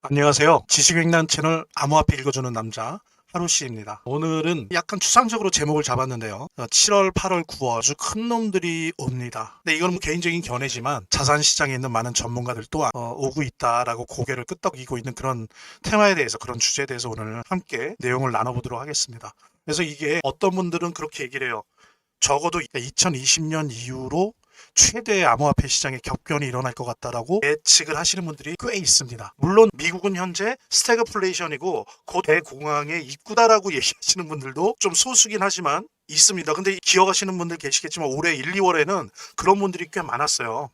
안녕하세요. 지식횡단 채널 암호화폐 읽어주는 남자 하루씨입니다. 오늘은 약간 추상적으로 제목을 잡았는데요. 7월, 8월, 9월 아주 큰 놈들이 옵니다. 근데 이건 개인적인 견해지만 자산시장에 있는 많은 전문가들 또한 오고 있다라고 고개를 끄덕이고 있는 그런 테마에 대해서, 그런 주제에 대해서 오늘 함께 내용을 나눠보도록 하겠습니다. 그래서 이게 어떤 분들은 그렇게 얘기를 해요. 적어도 2020년 이후로 최대의 암호화폐 시장의 격변이 일어날 것 같다라고 예측을 하시는 분들이 꽤 있습니다. 물론 미국은 현재 스태그플레이션이고 곧 대공황의 입구다라고 얘기하시는 분들도 좀 소수긴 하지만 있습니다. 근데 기억하시는 분들 계시겠지만 올해 1, 2월에는 그런 분들이 꽤 많았어요.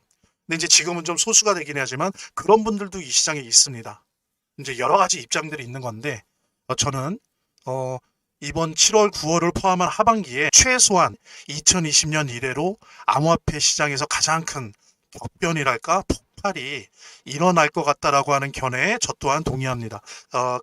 근데 이제 지금은 좀 소수가 되긴 하지만 그런 분들도 이 시장에 있습니다. 이제 여러 가지 입장들이 있는 건데 저는 이번 7월, 9월을 포함한 하반기에 최소한 2020년 이래로 암호화폐 시장에서 가장 큰 격변이랄까 폭발이 일어날 것 같다라고 하는 견해에 저 또한 동의합니다.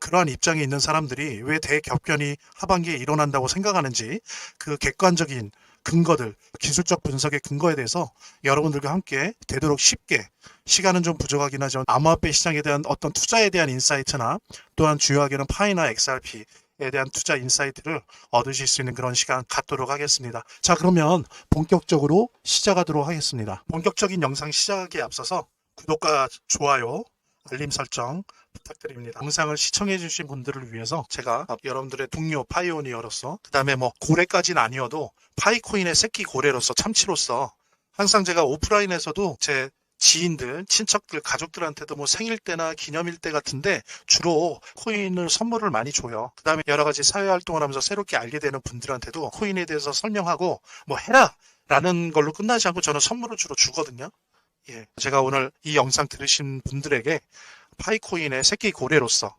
그러한 입장에 있는 사람들이 왜 대격변이 하반기에 일어난다고 생각하는지 그 객관적인 근거들, 기술적 분석의 근거에 대해서 여러분들과 함께 되도록 쉽게, 시간은 좀 부족하긴 하지만 암호화폐 시장에 대한 어떤 투자에 대한 인사이트나 또한 주요하게는 파이나 XRP 에 대한 투자 인사이트를 얻으실 수 있는 그런 시간 갖도록 하겠습니다. 자, 그러면 본격적으로 시작하도록 하겠습니다. 본격적인 영상 시작에 앞서서 구독과 좋아요, 알림 설정 부탁드립니다. 영상을 시청해 주신 분들을 위해서 제가 여러분들의 동료 파이오니어로서, 그 다음에 고래까지는 아니어도 파이코인의 새끼 고래로서, 참치로서 항상 제가 오프라인에서도 제 지인들, 친척들, 가족들한테도 생일 때나 기념일 때 같은데 주로 코인을 선물을 많이 줘요. 그 다음에 여러 가지 사회 활동을 하면서 새롭게 알게 되는 분들한테도 코인에 대해서 설명하고 해라! 라는 걸로 끝나지 않고 저는 선물을 주로 주거든요. 예. 제가 오늘 이 영상 들으신 분들에게 파이코인의 새끼 고래로서,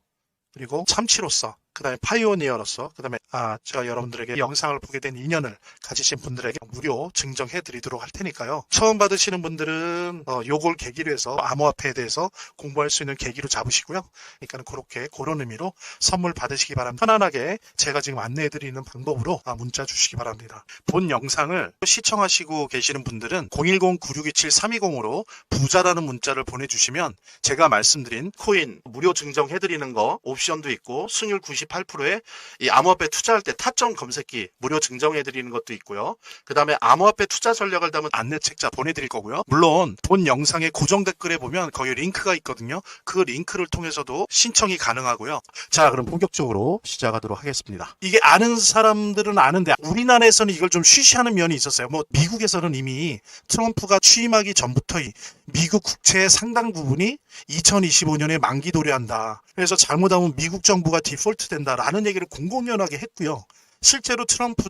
그리고 참치로서, 그 다음에 파이오니어로서, 그 다음에 제가 여러분들에게 영상을 보게 된 인연을 가지신 분들에게 무료 증정해 드리도록 할 테니까요. 처음 받으시는 분들은 요걸 계기로 해서 암호화폐에 대해서 공부할 수 있는 계기로 잡으시고요. 그러니까 그런 의미로 선물 받으시기 바랍니다. 편안하게 제가 지금 안내해 드리는 방법으로 문자 주시기 바랍니다. 본 영상을 시청하시고 계시는 분들은 010-9627-320으로 부자라는 문자를 보내주시면 제가 말씀드린 코인 무료 증정해 드리는 거, 옵션도 있고 승률 98%의 이 암호화폐 투자할 때 타점 검색기 무료 증정해 드리는 것도 있고요. 그 다음에 암호화폐 투자 전략을 담은 안내책자 보내드릴 거고요. 물론 본 영상의 고정 댓글에 보면 거기 링크가 있거든요. 그 링크를 통해서도 신청이 가능하고요. 자, 그럼 본격적으로 시작하도록 하겠습니다. 이게 아는 사람들은 아는데 우리나라에서는 이걸 좀 쉬쉬하는 면이 있었어요. 미국에서는 이미 트럼프가 취임하기 전부터 이 미국 국채의 상당 부분이 2025년에 만기 도래한다. 그래서 잘못하면 미국 정부가 디폴트 된다라는 얘기를 공공연하게 했고요. 실제로 트럼프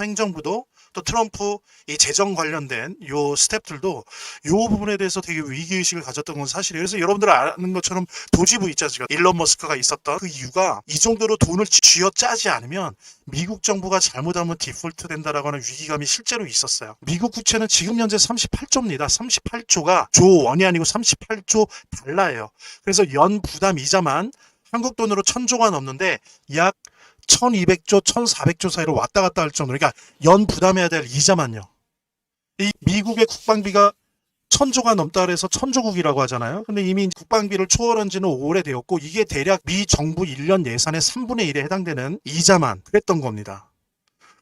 행정부도 또 트럼프 이 재정 관련된 요 스텝들도 요 부분에 대해서 되게 위기의식을 가졌던 건 사실이에요. 그래서 여러분들 아는 것처럼 도지부 있지 않습니까? 일론 머스크가 있었던 그 이유가 이 정도로 돈을 쥐어짜지 않으면 미국 정부가 잘못하면 디폴트 된다라고 하는 위기감이 실제로 있었어요. 미국 국채는 지금 현재 38조입니다. 38조가 조 원이 아니고 38조 달러예요. 그래서 연 부담 이자만 한국 돈으로 1000조가 넘는데 약 1200조, 1400조 사이로 왔다 갔다 할 정도로, 그러니까 연 부담해야 될 이자만요. 이 미국의 국방비가 1000조가 넘다 그래서 1000조국이라고 하잖아요. 근데 이미 국방비를 초월한 지는 오래되었고 이게 대략 미 정부 1년 예산의 3분의 1에 해당되는 이자만 그랬던 겁니다.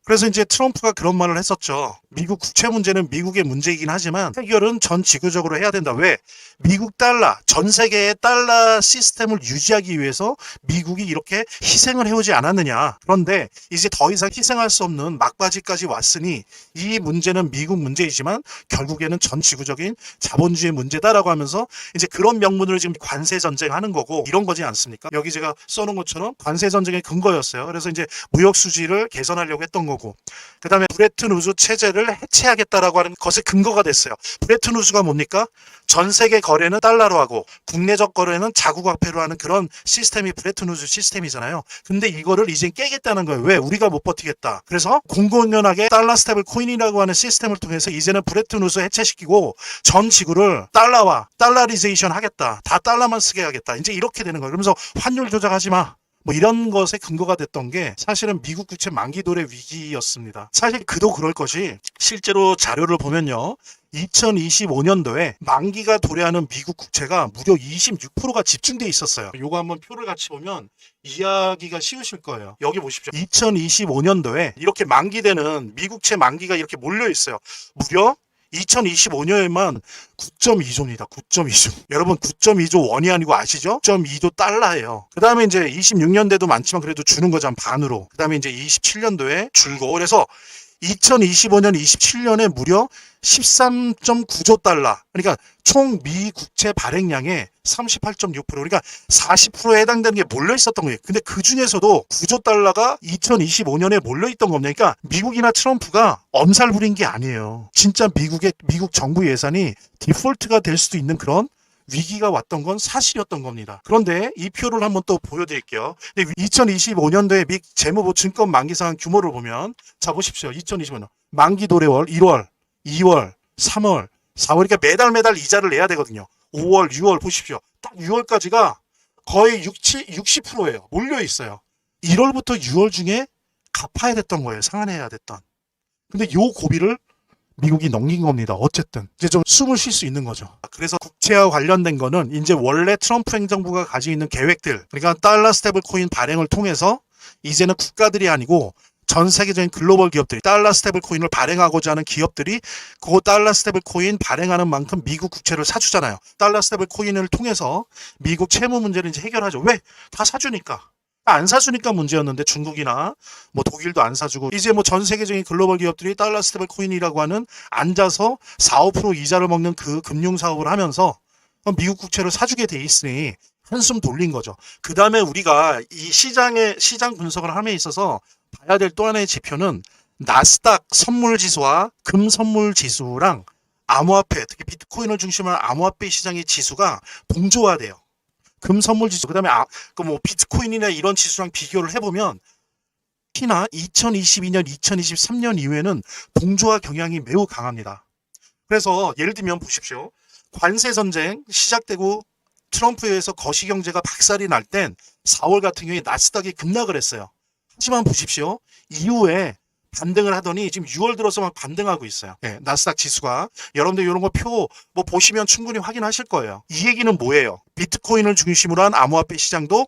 그래서 이제 트럼프가 그런 말을 했었죠. 미국 국채 문제는 미국의 문제이긴 하지만 해결은 전 지구적으로 해야 된다. 왜? 미국 달러, 전 세계의 달러 시스템을 유지하기 위해서 미국이 이렇게 희생을 해오지 않았느냐. 그런데 이제 더 이상 희생할 수 없는 막바지까지 왔으니 이 문제는 미국 문제이지만 결국에는 전 지구적인 자본주의 문제다라고 하면서 이제 그런 명분으로 지금 관세 전쟁하는 거고 이런 거지 않습니까? 여기 제가 써놓은 것처럼 관세 전쟁의 근거였어요. 그래서 이제 무역 수지를 개선하려고 했던 거고. 그 다음에 브레튼 우즈 체제를 해체하겠다라고 하는 것의 근거가 됐어요. 브레튼 우즈가 뭡니까? 전 세계 거래는 달러로 하고 국내적 거래는 자국 화폐로 하는 그런 시스템이 브레튼 우즈 시스템이잖아요. 근데 이거를 이제 깨겠다는 거예요. 왜? 우리가 못 버티겠다. 그래서 공공연하게 달러 스테이블 코인이라고 하는 시스템을 통해서 이제는 브레튼 우즈 해체시키고 전 지구를 달러와 달러리제이션 하겠다. 다 달러만 쓰게 하겠다. 이제 이렇게 되는 거예요. 그러면서 환율 조작하지 마. 뭐 이런 것에 근거가 됐던 게 사실은 미국 국채 만기 도래 위기였습니다. 사실 그도 그럴 것이 실제로 자료를 보면요. 2025년도에 만기가 도래하는 미국 국채가 무려 26%가 집중돼 있었어요. 요거 한번 표를 같이 보면 이해하기가 쉬우실 거예요. 여기 보십시오. 2025년도에 이렇게 만기되는 미국채 만기가 이렇게 몰려 있어요. 무려 2025년에만 9.2조입니다. 9.2조. 여러분 9.2조 원이 아니고 아시죠? 9.2조 달러예요. 그 다음에 이제 26년대도 많지만 그래도 주는 거죠. 반으로. 그 다음에 이제 27년도에 줄고. 그래서 2025년, 27년에 무려 13.9조 달러. 그러니까 총 미 국채 발행량의 38.6%. 그러니까 40%에 해당되는 게 몰려 있었던 거예요. 근데 그 중에서도 9조 달러가 2025년에 몰려 있던 겁니다. 그러니까 미국이나 트럼프가 엄살 부린 게 아니에요. 진짜 미국 정부 예산이 디폴트가 될 수도 있는 그런 위기가 왔던 건 사실이었던 겁니다. 그런데 이 표를 한번 또 보여드릴게요. 2025년도에 미 재무부 증권 만기 상환 규모를 보면 자 보십시오. 2025년 만기 도래월 1월, 2월, 3월, 4월 그러니까 매달 이자를 내야 되거든요. 5월, 6월 보십시오. 딱 6월까지가 거의 60%예요. 몰려 있어요. 1월부터 6월 중에 갚아야 됐던 거예요. 상환해야 됐던. 근데 요 고비를 미국이 넘긴 겁니다. 어쨌든 이제 좀 숨을 쉴 수 있는 거죠. 그래서 국채와 관련된 거는 이제 원래 트럼프 행정부가 가지고 있는 계획들, 그러니까 달러 스테이블 코인 발행을 통해서 이제는 국가들이 아니고 전 세계적인 글로벌 기업들이 달러 스테이블 코인을 발행하고자 하는 기업들이 그 달러 스테이블 코인 발행하는 만큼 미국 국채를 사주잖아요. 달러 스테이블 코인을 통해서 미국 채무 문제를 이제 해결하죠. 왜? 다 사주니까. 안 사주니까 문제였는데 중국이나 뭐 독일도 안 사주고 이제 뭐 전 세계적인 글로벌 기업들이 달러 스테이블 코인이라고 하는 앉아서 4, 5% 이자를 먹는 그 금융 사업을 하면서 미국 국채를 사주게 돼 있으니 한숨 돌린 거죠. 그 다음에 우리가 이 시장 분석을 함에 있어서 봐야 될 또 하나의 지표는 나스닥 선물 지수와 금 선물 지수랑 암호화폐, 특히 비트코인을 중심으로 한 암호화폐 시장의 지수가 동조화돼요. 금 선물 지수, 그다음에 뭐 비트코인이나 이런 지수랑 비교를 해보면 특히나 2022년, 2023년 이후에는 동조화 경향이 매우 강합니다. 그래서 예를 들면 보십시오. 관세 전쟁 시작되고 트럼프에 의해서 거시 경제가 박살이 날 땐 4월 같은 경우에 나스닥이 급락을 했어요. 하지만 보십시오. 이후에 반등을 하더니 지금 6월 들어서 막 반등하고 있어요. 네, 나스닥 지수가. 여러분들 이런 거 표 뭐 보시면 충분히 확인하실 거예요. 이 얘기는 뭐예요? 비트코인을 중심으로 한 암호화폐 시장도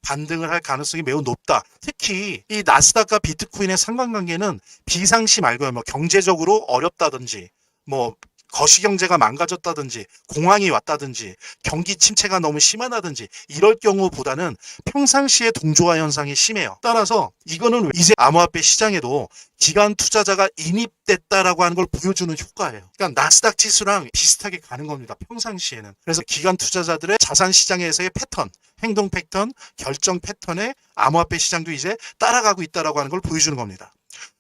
반등을 할 가능성이 매우 높다. 특히 이 나스닥과 비트코인의 상관관계는 비상시 말고요. 뭐 경제적으로 어렵다든지 뭐 거시경제가 망가졌다든지 공황이 왔다든지 경기 침체가 너무 심하다든지 이럴 경우보다는 평상시에 동조화 현상이 심해요. 따라서 이거는 이제 암호화폐 시장에도 기관 투자자가 인입됐다라고 하는 걸 보여주는 효과예요. 그러니까 나스닥 지수랑 비슷하게 가는 겁니다. 평상시에는. 그래서 기관 투자자들의 자산 시장에서의 패턴, 행동 패턴, 결정 패턴에 암호화폐 시장도 이제 따라가고 있다라고 하는 걸 보여주는 겁니다.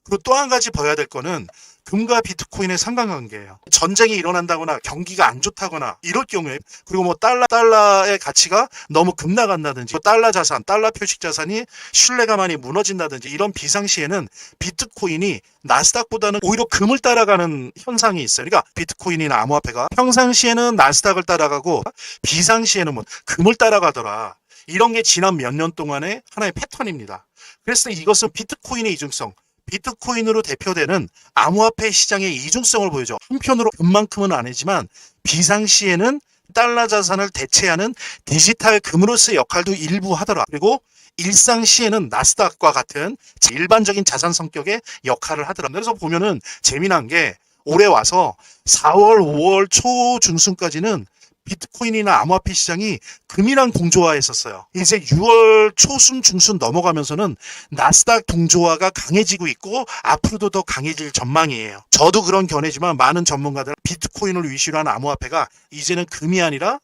그리고 또 한 가지 봐야 될 거는 금과 비트코인의 상관관계예요. 전쟁이 일어난다거나 경기가 안 좋다거나 이럴 경우에 그리고 뭐 달러의 가치가 너무 급락한다든지 달러 자산, 달러 표식 자산이 신뢰가 많이 무너진다든지 이런 비상시에는 비트코인이 나스닥보다는 오히려 금을 따라가는 현상이 있어요. 그러니까 비트코인이나 암호화폐가 평상시에는 나스닥을 따라가고 비상시에는 뭐 금을 따라가더라. 이런 게 지난 몇 년 동안의 하나의 패턴입니다. 그래서 이것은 비트코인의 이중성, 비트코인으로 대표되는 암호화폐 시장의 이중성을 보여줘. 한편으로 금만큼은 아니지만 비상시에는 달러 자산을 대체하는 디지털 금으로서의 역할도 일부 하더라. 그리고 일상시에는 나스닥과 같은 일반적인 자산 성격의 역할을 하더라. 그래서 보면은 재미난 게 올해 와서 4월, 5월 초 중순까지는 비트코인이나 암호화폐 시장이 금이랑 동조화했었어요. 이제 6월 초순 중순 넘어가면서는 나스닥 동조화가 강해지고 있고 앞으로도 더 강해질 전망이에요. 저도 그런 견해지만 많은 전문가들은 비트코인을 위시로 한 암호화폐가 이제는 금이 아니라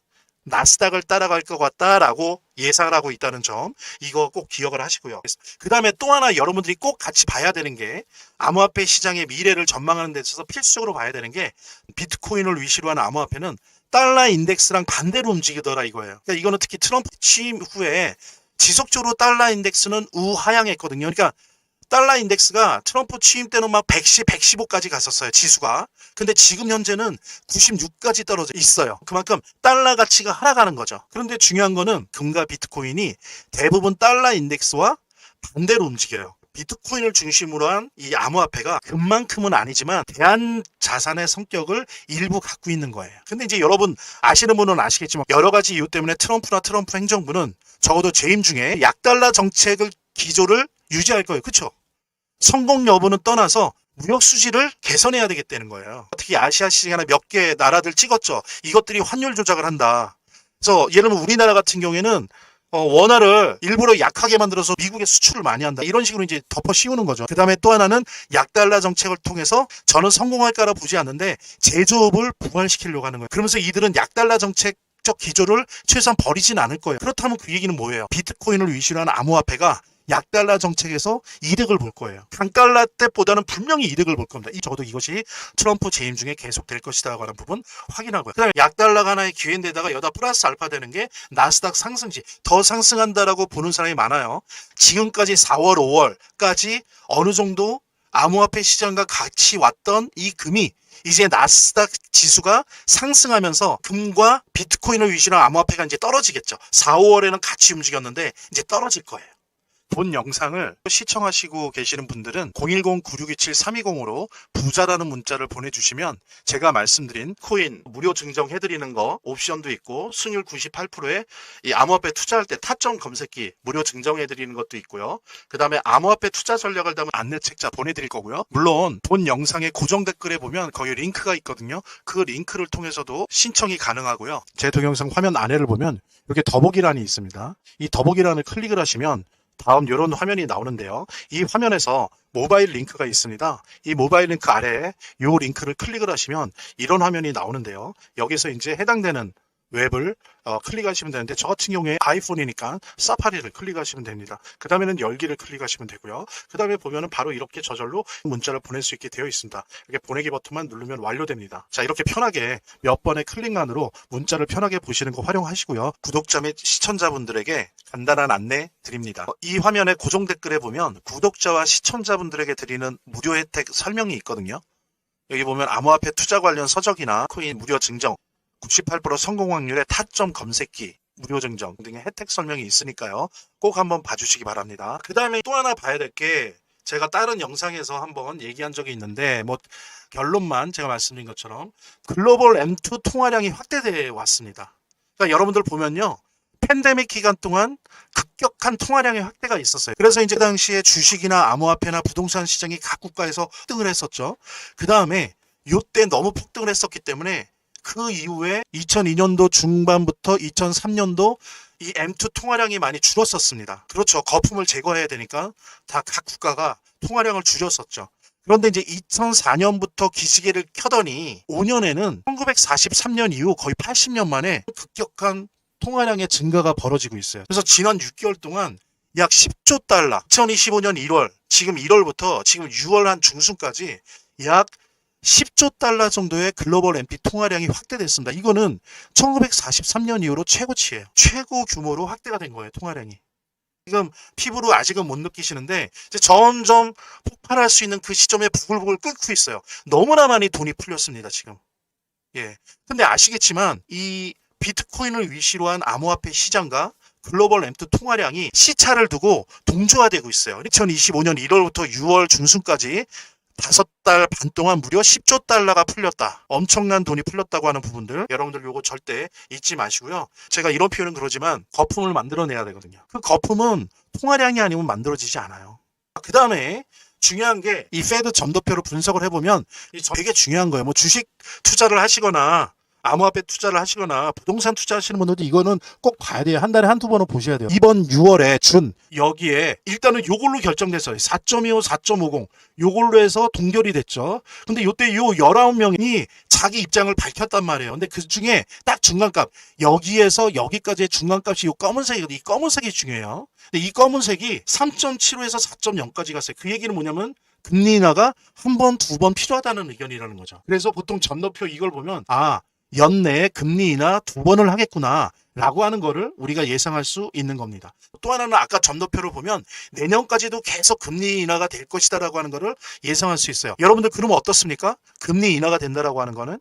나스닥을 따라갈 것 같다라고 예상을 하고 있다는 점, 이거 꼭 기억을 하시고요. 그 다음에 또 하나 여러분들이 꼭 같이 봐야 되는 게 암호화폐 시장의 미래를 전망하는 데 있어서 필수적으로 봐야 되는 게 비트코인을 위시로 한 암호화폐는 달러 인덱스랑 반대로 움직이더라 이거예요. 그러니까 이거는 특히 트럼프 취임 후에 지속적으로 달러 인덱스는 우하향했거든요. 그러니까 달러 인덱스가 트럼프 취임 때는 막 110, 115까지 갔었어요. 지수가. 근데 지금 현재는 96까지 떨어져 있어요. 그만큼 달러 가치가 하락하는 거죠. 그런데 중요한 거는 금과 비트코인이 대부분 달러 인덱스와 반대로 움직여요. 비트코인을 중심으로 한 이 암호화폐가 금만큼은 아니지만 대한 자산의 성격을 일부 갖고 있는 거예요. 근데 이제 여러분 아시는 분은 아시겠지만 여러 가지 이유 때문에 트럼프 행정부는 적어도 재임 중에 약달러 정책을 기조를 유지할 거예요. 그렇죠? 성공 여부는 떠나서 무역 수지를 개선해야 되겠다는 거예요. 특히 아시아 시장에 몇 개 나라들 찍었죠. 이것들이 환율 조작을 한다. 그래서 예를 들면 우리나라 같은 경우에는 원화를 일부러 약하게 만들어서 미국에 수출을 많이 한다. 이런 식으로 이제 덮어 씌우는 거죠. 그 다음에 또 하나는 약달러 정책을 통해서 저는 성공할까라 보지 않는데 제조업을 부활시키려고 하는 거예요. 그러면서 이들은 약달러 정책적 기조를 최소한 버리진 않을 거예요. 그렇다면 그 얘기는 뭐예요? 비트코인을 위시로 하는 암호화폐가 약달러 정책에서 이득을 볼 거예요. 강달러 때보다는 분명히 이득을 볼 겁니다. 적어도 이것이 트럼프 재임 중에 계속될 것이다 하는 부분 확인하고요. 그 다음에 약달러가 하나의 기회인데다가 여기다 플러스 알파 되는 게 나스닥 상승시 더 상승한다라고 보는 사람이 많아요. 지금까지 4월, 5월까지 어느 정도 암호화폐 시장과 같이 왔던 이 금이 이제 나스닥 지수가 상승하면서 금과 비트코인을 위시로 한 암호화폐가 이제 떨어지겠죠. 4, 5월에는 같이 움직였는데 이제 떨어질 거예요. 본 영상을 시청하시고 계시는 분들은 010-9627-320으로 부자라는 문자를 보내주시면 제가 말씀드린 코인 무료 증정해드리는 거 옵션도 있고 수익률 98%에 이 암호화폐 투자할 때 타점 검색기 무료 증정해드리는 것도 있고요. 그 다음에 암호화폐 투자 전략을 담은 안내책자 보내드릴 거고요. 물론 본 영상의 고정 댓글에 보면 거기 링크가 있거든요. 그 링크를 통해서도 신청이 가능하고요. 제 동영상 화면 아래를 보면 이렇게 더보기란이 있습니다. 이 더보기란을 클릭을 하시면 다음 이런 화면이 나오는데요. 이 화면에서 모바일 링크가 있습니다. 이 모바일 링크 아래에 이 링크를 클릭을 하시면 이런 화면이 나오는데요. 여기서 이제 해당되는 웹을 클릭하시면 되는데 저 같은 경우에 아이폰이니까 사파리를 클릭하시면 됩니다. 그 다음에는 열기를 클릭하시면 되고요. 그 다음에 보면은 바로 이렇게 저절로 문자를 보낼 수 있게 되어 있습니다. 이렇게 보내기 버튼만 누르면 완료됩니다. 자, 이렇게 편하게 몇 번의 클릭만으로 문자를 편하게 보시는 거 활용하시고요. 구독자 및 시청자분들에게 간단한 안내 드립니다. 이 화면에 고정 댓글에 보면 구독자와 시청자분들에게 드리는 무료 혜택 설명이 있거든요. 여기 보면 암호화폐 투자 관련 서적이나 코인 무료 증정 98% 성공 확률의 타점 검색기 무료 증정 등의 혜택 설명이 있으니까요. 꼭 한번 봐주시기 바랍니다. 그 다음에 또 하나 봐야 될 게 제가 다른 영상에서 한번 얘기한 적이 있는데 뭐 결론만 제가 말씀드린 것처럼 글로벌 M2 통화량이 확대되어 왔습니다. 그러니까 여러분들 보면요. 팬데믹 기간 동안 급격한 통화량의 확대가 있었어요. 그래서 이제 당시에 주식이나 암호화폐나 부동산 시장이 각 국가에서 폭등을 했었죠. 그 다음에 이때 너무 폭등을 했었기 때문에 그 이후에 2002년도 중반부터 2003년도 이 M2 통화량이 많이 줄었었습니다. 그렇죠. 거품을 제거해야 되니까 다 각 국가가 통화량을 줄였었죠. 그런데 이제 2004년부터 기지개를 켜더니 5년에는 1943년 이후 거의 80년 만에 급격한 통화량의 증가가 벌어지고 있어요. 그래서 지난 6개월 동안 약 10조 달러, 2025년 1월, 지금 1월부터 지금 6월 한 중순까지 약 10조 달러 정도의 글로벌 MP 통화량이 확대됐습니다. 이거는 1943년 이후로 최고치예요. 최고 규모로 확대가 된 거예요. 통화량이. 지금 피부로 아직은 못 느끼시는데 이제 점점 폭발할 수 있는 그 시점에 부글부글 끓고 있어요. 너무나 많이 돈이 풀렸습니다. 지금. 예. 근데 아시겠지만 이 비트코인을 위시로 한 암호화폐 시장과 글로벌 M2 통화량이 시차를 두고 동조화되고 있어요. 2025년 1월부터 6월 중순까지 5달 반 동안 무려 10조 달러가 풀렸다. 엄청난 돈이 풀렸다고 하는 부분들 여러분들 요거 절대 잊지 마시고요. 제가 이런 표현은 그러지만 거품을 만들어내야 되거든요. 그 거품은 통화량이 아니면 만들어지지 않아요. 그 다음에 중요한 게 이 페드 점도표로 분석을 해보면 되게 중요한 거예요. 뭐 주식 투자를 하시거나 암호화폐 투자를 하시거나 부동산 투자하시는 분들도 이거는 꼭 봐야 돼요. 한 달에 한두 번은 보셔야 돼요. 이번 6월에 준 여기에 일단은 요걸로 결정됐어요. 4.25, 4.50 요걸로 해서 동결이 됐죠. 근데 요때 요 19명이 자기 입장을 밝혔단 말이에요. 근데 그 중에 딱 중간값 여기에서 여기까지의 중간값이 요 검은색이거든요. 이 검은색이 중요해요. 근데 이 검은색이 3.75에서 4.0까지 갔어요. 그 얘기는 뭐냐면 금리 인하가 한 번, 두 번 필요하다는 의견이라는 거죠. 그래서 보통 점도표 이걸 보면 연내에 금리 인하 2번을 하겠구나 라고 하는 거를 우리가 예상할 수 있는 겁니다. 또 하나는 아까 점도표를 보면 내년까지도 계속 금리 인하가 될 것이다 라고 하는 거를 예상할 수 있어요. 여러분들 그러면 어떻습니까? 금리 인하가 된다라고 하는 거는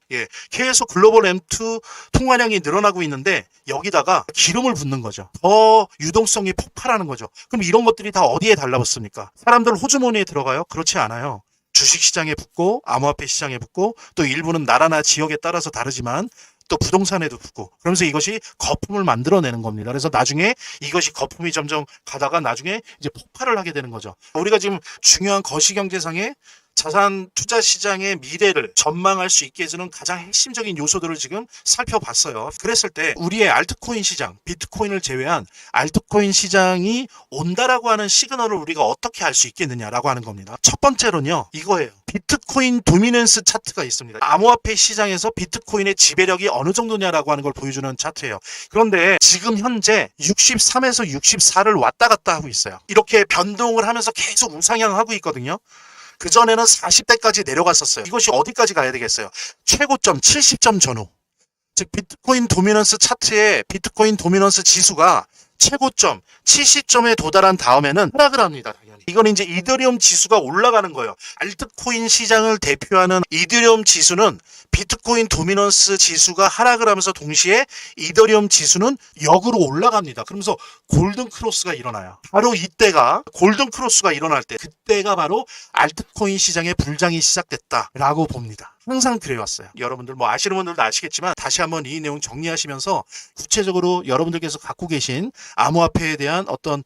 계속 글로벌 M2 통화량이 늘어나고 있는데 여기다가 기름을 붓는 거죠. 더 유동성이 폭발하는 거죠. 그럼 이런 것들이 다 어디에 달라붙습니까? 사람들 호주머니에 들어가요? 그렇지 않아요. 주식시장에 붙고 암호화폐 시장에 붙고 또 일부는 나라나 지역에 따라서 다르지만 또 부동산에도 붙고 그러면서 이것이 거품을 만들어내는 겁니다. 그래서 나중에 이것이 거품이 점점 가다가 나중에 이제 폭발을 하게 되는 거죠. 우리가 지금 중요한 거시경제상의 자산 투자 시장의 미래를 전망할 수 있게 해주는 가장 핵심적인 요소들을 지금 살펴봤어요. 그랬을 때 우리의 알트코인 시장, 비트코인을 제외한 알트코인 시장이 온다라고 하는 시그널을 우리가 어떻게 알 수 있겠느냐라고 하는 겁니다. 첫 번째로는요, 이거예요. 비트코인 도미넌스 차트가 있습니다. 암호화폐 시장에서 비트코인의 지배력이 어느 정도냐라고 하는 걸 보여주는 차트예요. 그런데 지금 현재 63에서 64를 왔다 갔다 하고 있어요. 이렇게 변동을 하면서 계속 우상향하고 있거든요. 그전에는 40대까지 내려갔었어요. 이것이 어디까지 가야 되겠어요? 최고점 70점 전후. 즉 비트코인 도미넌스 차트의 비트코인 도미넌스 지수가 최고점 70점에 도달한 다음에는 하락을 합니다. 당연히. 이건 이제 이더리움 지수가 올라가는 거예요. 알트코인 시장을 대표하는 이더리움 지수는 비트코인 도미넌스 지수가 하락을 하면서 동시에 이더리움 지수는 역으로 올라갑니다. 그러면서 골든 크로스가 일어나요. 바로 이때가 골든 크로스가 일어날 때 그때가 바로 알트코인 시장의 불장이 시작됐다라고 봅니다. 항상 그래왔어요. 여러분들 뭐 아시는 분들도 아시겠지만 다시 한번 이 내용 정리하시면서 구체적으로 여러분들께서 갖고 계신 암호화폐에 대한 어떤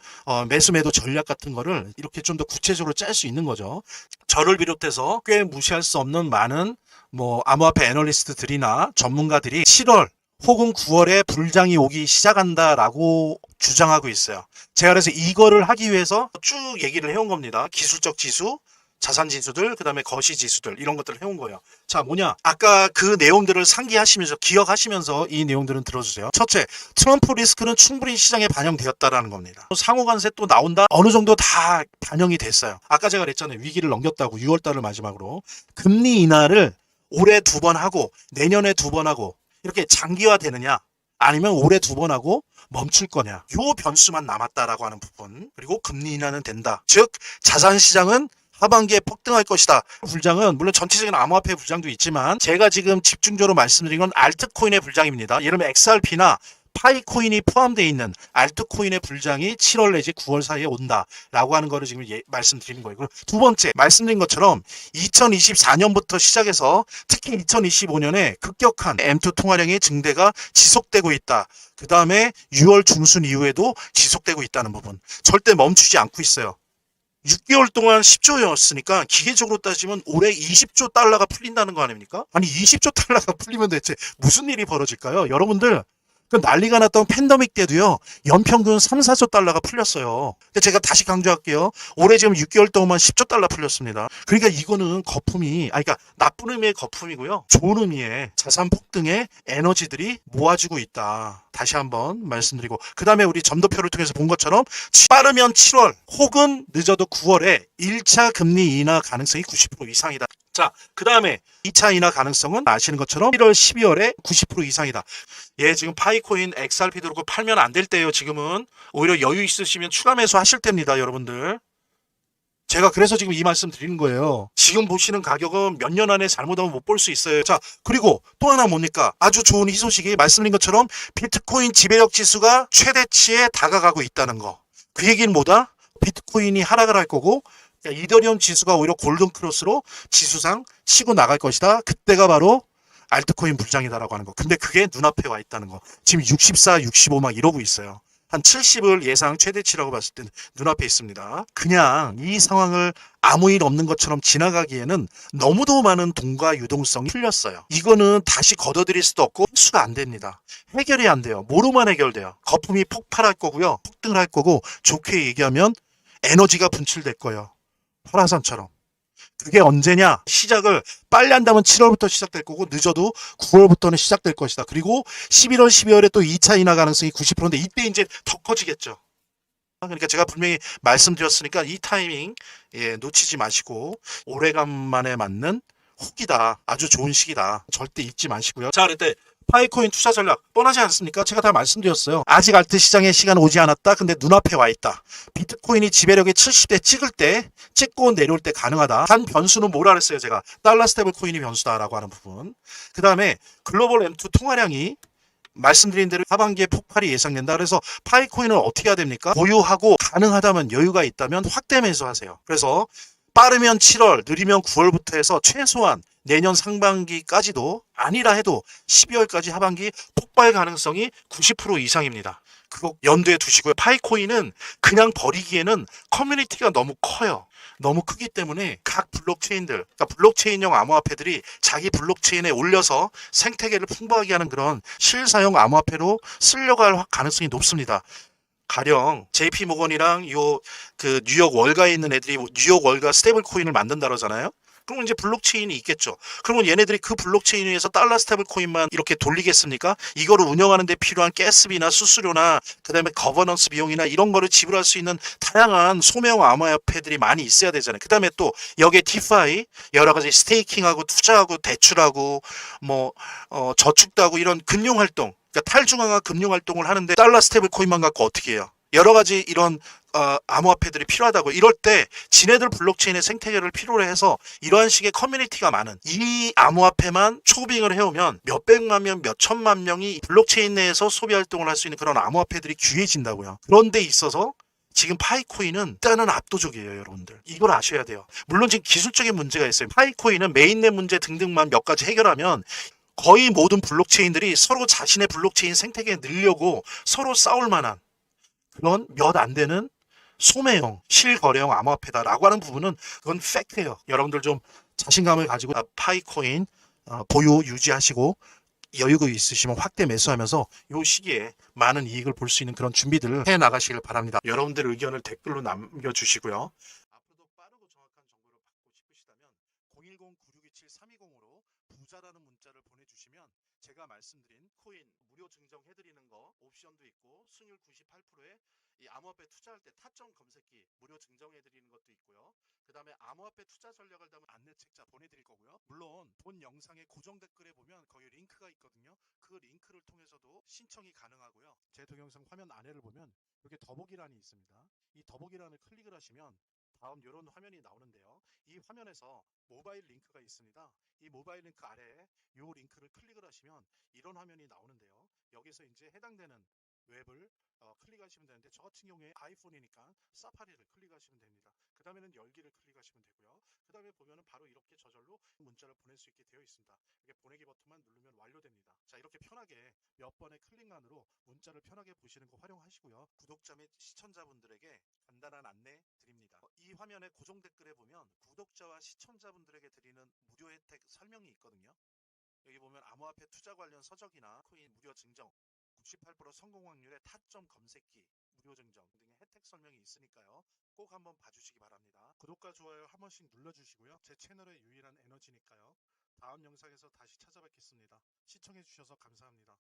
매수 매도 전략 같은 거를 이렇게 좀 더 구체적으로 짤 수 있는 거죠. 저를 비롯해서 꽤 무시할 수 없는 많은 뭐 암호화폐 애널리스트들이나 전문가들이 7월 혹은 9월에 불장이 오기 시작한다라고 주장하고 있어요. 제가 그래서 이거를 하기 위해서 쭉 얘기를 해온 겁니다. 기술적 지수, 자산 지수들, 그 다음에 거시 지수들 이런 것들을 해온 거예요. 자, 뭐냐? 아까 그 내용들을 상기하시면서 기억하시면서 이 내용들은 들어주세요. 첫째, 트럼프 리스크는 충분히 시장에 반영되었다라는 겁니다. 상호관세 또 나온다? 어느 정도 다 반영이 됐어요. 아까 제가 그랬잖아요. 위기를 넘겼다고 6월달을 마지막으로. 금리 인하를 올해 2번 하고 내년에 2번 하고 이렇게 장기화 되느냐? 아니면 올해 2번 하고 멈출 거냐? 요 변수만 남았다라고 하는 부분. 그리고 금리 인하는 된다. 즉 자산시장은 하반기에 폭등할 것이다. 불장은 물론 전체적인 암호화폐 불장도 있지만 제가 지금 집중적으로 말씀드린 건 알트코인의 불장입니다. 예를 들면 XRP나 파이코인이 포함되어 있는 알트코인의 불장이 7월 내지 9월 사이에 온다라고 하는 거를 지금 말씀드리는 거예요. 그리고 두 번째 말씀드린 것처럼 2024년부터 시작해서 특히 2025년에 급격한 M2 통화량의 증대가 지속되고 있다. 그 다음에 6월 중순 이후에도 지속되고 있다는 부분. 절대 멈추지 않고 있어요. 6개월 동안 10조였으니까 기계적으로 따지면 올해 20조 달러가 풀린다는 거 아닙니까? 아니 20조 달러가 풀리면 대체 무슨 일이 벌어질까요? 여러분들 그 난리가 났던 팬데믹 때도요. 연평균 3, 4조 달러가 풀렸어요. 근데 제가 다시 강조할게요. 올해 지금 6개월 동안 10조 달러 풀렸습니다. 그러니까 이거는 거품이 그러니까 나쁜 의미의 거품이고요. 좋은 의미의 자산 폭등의 에너지들이 모아지고 있다. 다시 한번 말씀드리고 그 다음에 우리 점도표를 통해서 본 것처럼 빠르면 7월 혹은 늦어도 9월에 1차 금리 인하 가능성이 90% 이상이다. 자, 그 다음에 2차 인하 가능성은 아시는 것처럼 1월, 12월에 90% 이상이다. 지금 파이코인, XRP 들고 팔면 안 될 때예요. 지금은 오히려 여유 있으시면 추가 매수 하실 때입니다. 여러분들. 제가 그래서 지금 이 말씀 드리는 거예요. 지금 보시는 가격은 몇 년 안에 잘못하면 못 볼 수 있어요. 자, 그리고 또 하나 뭡니까? 아주 좋은 희소식이 말씀드린 것처럼 비트코인 지배력 지수가 최대치에 다가가고 있다는 거. 그 얘기는 뭐다? 비트코인이 하락을 할 거고 이더리움 지수가 오히려 골든 크로스로 지수상 치고 나갈 것이다. 그때가 바로 알트코인 불장이다라고 하는 거. 근데 그게 눈앞에 와 있다는 거. 지금 64, 65 막 이러고 있어요. 한 70을 예상 최대치라고 봤을 때 눈앞에 있습니다. 그냥 이 상황을 아무 일 없는 것처럼 지나가기에는 너무도 많은 돈과 유동성이 풀렸어요. 이거는 다시 걷어들일 수도 없고 회수가 안 됩니다. 해결이 안 돼요. 뭐로만 해결돼요? 거품이 폭발할 거고요. 폭등을 할 거고 좋게 얘기하면 에너지가 분출될 거예요. 화랑산처럼. 그게 언제냐? 시작을 빨리 한다면 7월부터 시작될 거고 늦어도 9월부터는 시작될 것이다. 그리고 11월, 12월에 또 2차 인하 가능성이 90%인데 이때 이제 더 커지겠죠. 그러니까 제가 분명히 말씀드렸으니까 이 타이밍 놓치지 마시고 오래간만에 맞는 혹이다. 아주 좋은 시기다. 절대 잊지 마시고요. 자, 그럴 때 파이코인 투자 전략 뻔하지 않습니까? 제가 다 말씀드렸어요. 아직 알트 시장의 시간 오지 않았다. 근데 눈앞에 와 있다. 비트코인이 지배력이 70대 찍을 때, 찍고 내려올 때 가능하다. 단 변수는 뭐라 그랬어요? 제가 달러 스테이블 코인이 변수다라고 하는 부분. 그 다음에 글로벌 M2 통화량이 말씀드린 대로 하반기에 폭발이 예상된다. 그래서 파이코인을 어떻게 해야 됩니까? 보유하고 가능하다면 여유가 있다면 확대 매수하세요. 그래서 빠르면 7월, 느리면 9월부터 해서 최소한 내년 상반기까지도 아니라 해도 12월까지 하반기 폭발 가능성이 90% 이상입니다. 그거 염두에 두시고요. 파이코인은 그냥 버리기에는 커뮤니티가 너무 커요. 너무 크기 때문에 각 블록체인들, 그러니까 블록체인형 암호화폐들이 자기 블록체인에 올려서 생태계를 풍부하게 하는 그런 실사용 암호화폐로 쓰려고 할 가능성이 높습니다. 가령 JP 모건이랑 요 그 뉴욕 월가에 있는 애들이 뉴욕 월가 스테이블 코인을 만든다 그러잖아요. 그러면 이제 블록체인이 있겠죠. 그러면 얘네들이 그 블록체인 위에서 달러 스테이블 코인만 이렇게 돌리겠습니까? 이거를 운영하는 데 필요한 가스비나 수수료나 그다음에 거버넌스 비용이나 이런 거를 지불할 수 있는 다양한 소매형 암호화폐들이 많이 있어야 되잖아요. 그다음에 또 여기에 디파이 여러 가지 스테이킹하고 투자하고 대출하고 뭐 저축도 하고 이런 금융 활동, 그러니까 탈중앙화 금융 활동을 하는데 달러 스테이블 코인만 갖고 어떻게 해요? 여러 가지 이런 암호화폐들이 필요하다고. 이럴 때 지네들 블록체인의 생태계를 필요로 해서 이러한 식의 커뮤니티가 많은 이 암호화폐만 초빙을 해오면 몇백만 명, 몇천만 명이 블록체인 내에서 소비 활동을 할 수 있는 그런 암호화폐들이 귀해진다고요. 그런 데 있어서 지금 파이코인은 일단은 압도적이에요, 여러분들. 이걸 아셔야 돼요. 물론 지금 기술적인 문제가 있어요. 파이코인은 메인넷 문제 등등만 몇 가지 해결하면 거의 모든 블록체인들이 서로 자신의 블록체인 생태계에 늘려고 서로 싸울 만한 그런 몇 안 되는 소매형, 실거래형 암호화폐다라고 하는 부분은 그건 팩트예요. 여러분들 좀 자신감을 가지고 파이코인 보유 유지하시고 여유가 있으시면 확대 매수하면서 이 시기에 많은 이익을 볼 수 있는 그런 준비들을 해 나가시길 바랍니다. 여러분들 의견을 댓글로 남겨주시고요. 앞으로도 빠르고 정확한 정보를 받고 싶으시다면 010-9627-320으로 부자라는 문자를 보내주시면 제가 말씀드린 코인 무료 증정해드리는 거 옵션도 있고 수익률 98%에 이 암호화폐 투자할 때 타점 검색기 무료 증정해드리는 것도 있고요. 그 다음에 암호화폐 투자 전략을 담은 안내 책자 보내드릴 거고요. 물론 본 영상의 고정 댓글에 보면 거기 링크가 있거든요. 그 링크를 통해서도 신청이 가능하고요. 제 동영상 화면 아래를 보면 여기 더보기란이 있습니다. 이 더보기란을 클릭을 하시면 다음 이런 화면이 나오는데요. 이 화면에서 모바일 링크가 있습니다. 이 모바일 링크 아래에 이 링크를 클릭을 하시면 이런 화면이 나오는데요. 여기서 이제 해당되는 웹을 클릭하시면 되는데 저 같은 경우에 아이폰이니까 사파리를 클릭하시면 됩니다. 그 다음에는 열기를 클릭하시면 되고요. 그 다음에 보면은 바로 이렇게 저절로 문자를 보낼 수 있게 되어 있습니다. 이렇게 보내기 버튼만 누르면 완료됩니다. 자, 이렇게 편하게 몇 번의 클릭만으로 문자를 편하게 보시는 거 활용하시고요. 구독자 및 시청자분들에게 간단한 안내 드립니다. 이 화면의 고정 댓글에 보면 구독자와 시청자분들에게 드리는 무료 혜택 설명이 있거든요. 여기 보면 암호화폐 투자 관련 서적이나 코인 무료 증정, 98% 성공 확률의 타점 검색기 무료 증정 등의 혜택 설명이 있으니까요. 꼭 한번 봐주시기 바랍니다. 구독과 좋아요 한 번씩 눌러주시고요. 제 채널의 유일한 에너지니까요. 다음 영상에서 다시 찾아뵙겠습니다. 시청해주셔서 감사합니다.